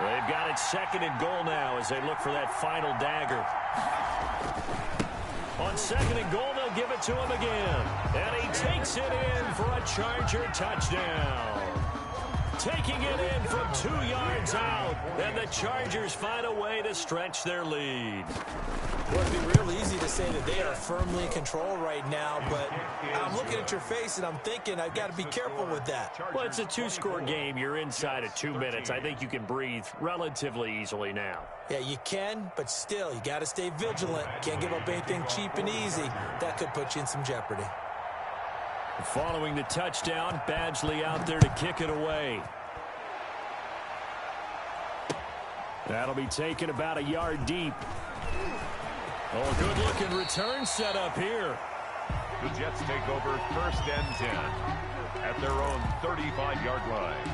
They've got it 2nd and goal now as they look for that final dagger. On 2nd and goal, they'll give it to him again. And he takes it in for a Charger touchdown. Taking it in from 2 yards out. And the Chargers find a way to stretch their lead. Well, it'd be real easy to say that they are firmly in control right now, but I'm looking at your face and I'm thinking I've got to be careful with that. Well, it's a 2-score game. You're inside of 2 minutes. I think you can breathe relatively easily now. Yeah, you can, but still, you got to stay vigilant. Can't give up anything cheap and easy. That could put you in some jeopardy. Following the touchdown, Badgley out there to kick it away. That'll be taken about a yard deep. Oh, good-looking return set up here. The Jets take over 1st and 10 at their own 35-yard line.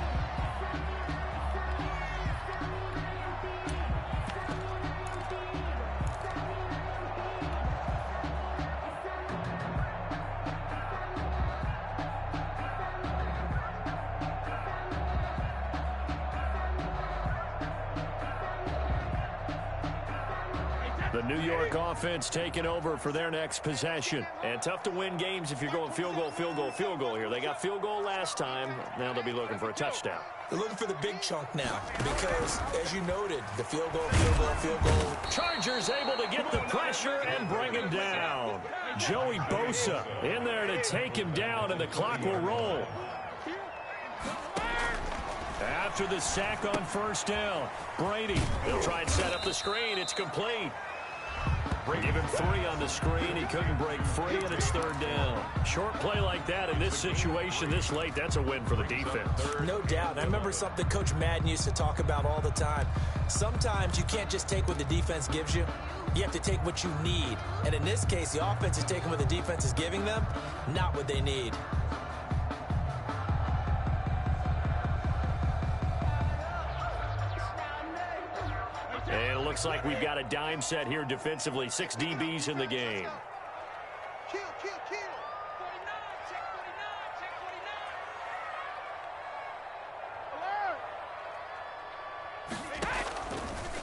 The New York offense taking over for their next possession. And tough to win games if you're going field goal, field goal, field goal here. They got field goal last time. Now they'll be looking for a touchdown. They're looking for the big chunk now because, as you noted, the field goal, field goal, field goal. Chargers able to get the pressure and bring him down. Joey Bosa in there to take him down, and the clock will roll. After the sack on first down, Brady will try and set up the screen. It's complete. Give him 3 on the screen. He couldn't break free, and it's third down. Short play like that in this situation this late, that's a win for the defense. No doubt. I remember something Coach Madden used to talk about all the time. Sometimes you can't just take what the defense gives you. You have to take what you need. And in this case, the offense is taking what the defense is giving them, not what they need. And it looks like we've got a dime set here defensively. 6 DBs in the game. Kill. 49, check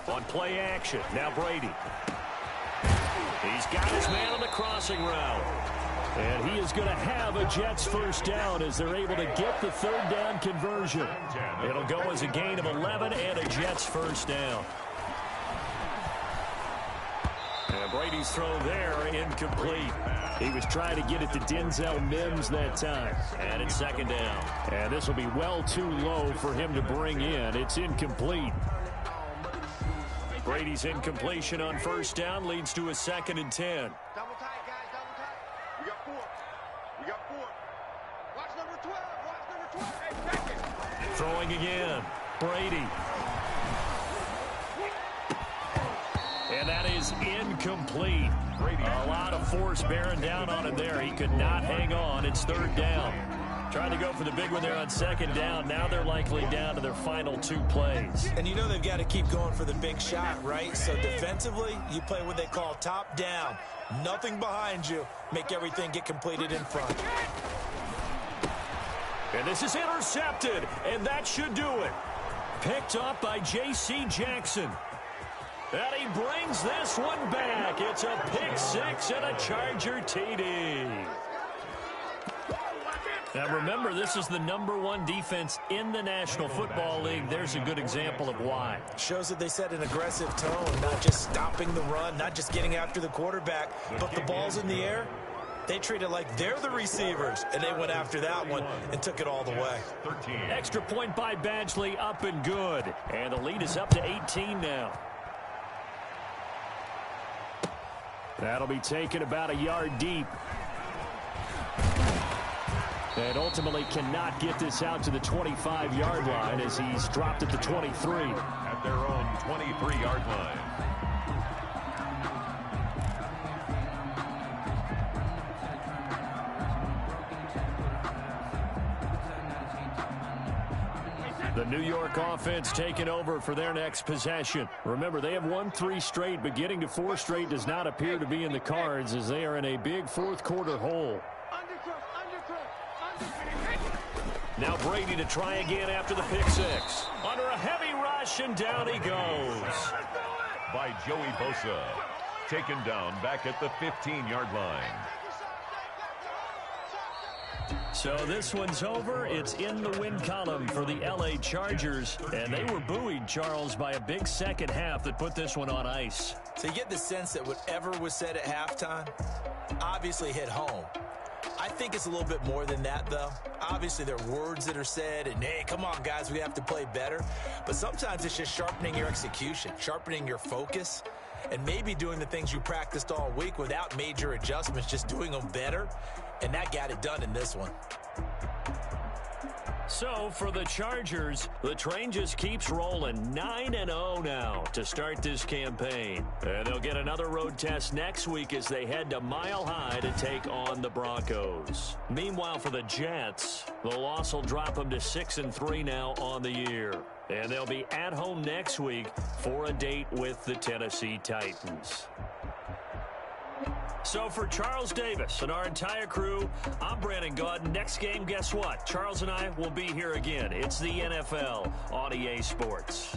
49, On play action, now Brady. He's got his man on the crossing route. And he is going to have a Jets first down as they're able to get the third down conversion. It'll go as a gain of 11 and a Jets first down. And Brady's throw there incomplete. He was trying to get it to Denzel Mims that time. And it's second down. And this will be well too low for him to bring in. It's incomplete. Brady's incompletion on first down leads to a 2nd and 10. Double tight, guys, double tight. We got 4. Watch number 12. Hey, second. Throwing again. Brady. And that is incomplete. A lot of force bearing down on him there. He could not hang on. It's third down. Trying to go for the big one there on second down. Now they're likely down to their final 2 plays. And you know they've got to keep going for the big shot, right? So defensively, you play what they call top down. Nothing behind you. Make everything get completed in front. And this is intercepted, and that should do it. Picked up by J.C. Jackson. And he brings this one back. It's a pick 6 and a Charger TD. Now remember, this is the #1 defense in the National Football League. There's a good example of why. Shows that they set an aggressive tone, not just stopping the run, not just getting after the quarterback, but the ball's in the air. They treat it like they're the receivers, and they went after that one and took it all the way. Extra point by Badgley, up and good. And the lead is up to 18 now. That'll be taken about a yard deep. And ultimately cannot get this out to the 25-yard line as he's dropped at the 23. At their own 23-yard line. The New York offense taking over for their next possession. Remember, they have won 3 straight, but getting to 4 straight does not appear to be in the cards as they are in a big fourth-quarter hole. Now Brady to try again after the pick 6. Under a heavy rush, and down he goes. By Joey Bosa. Taken down back at the 15-yard line. So this one's over. It's in the win column for the L.A. Chargers. And they were buoyed, Charles, by a big second half that put this one on ice. So you get the sense that whatever was said at halftime obviously hit home. I think it's a little bit more than that, though. Obviously, there are words that are said, and, hey, come on, guys, we have to play better. But sometimes it's just sharpening your execution, sharpening your focus, and maybe doing the things you practiced all week without major adjustments, just doing them better. And that got it done in this one. So for the Chargers, the train just keeps rolling. 9-0 now to start this campaign. And they'll get another road test next week as they head to Mile High to take on the Broncos. Meanwhile, for the Jets, the loss will drop them to 6-3 now on the year. And they'll be at home next week for a date with the Tennessee Titans. So for Charles Davis and our entire crew, I'm Brandon Gaudin. Next game, guess what? Charles and I will be here again. It's the NFL on EA Sports.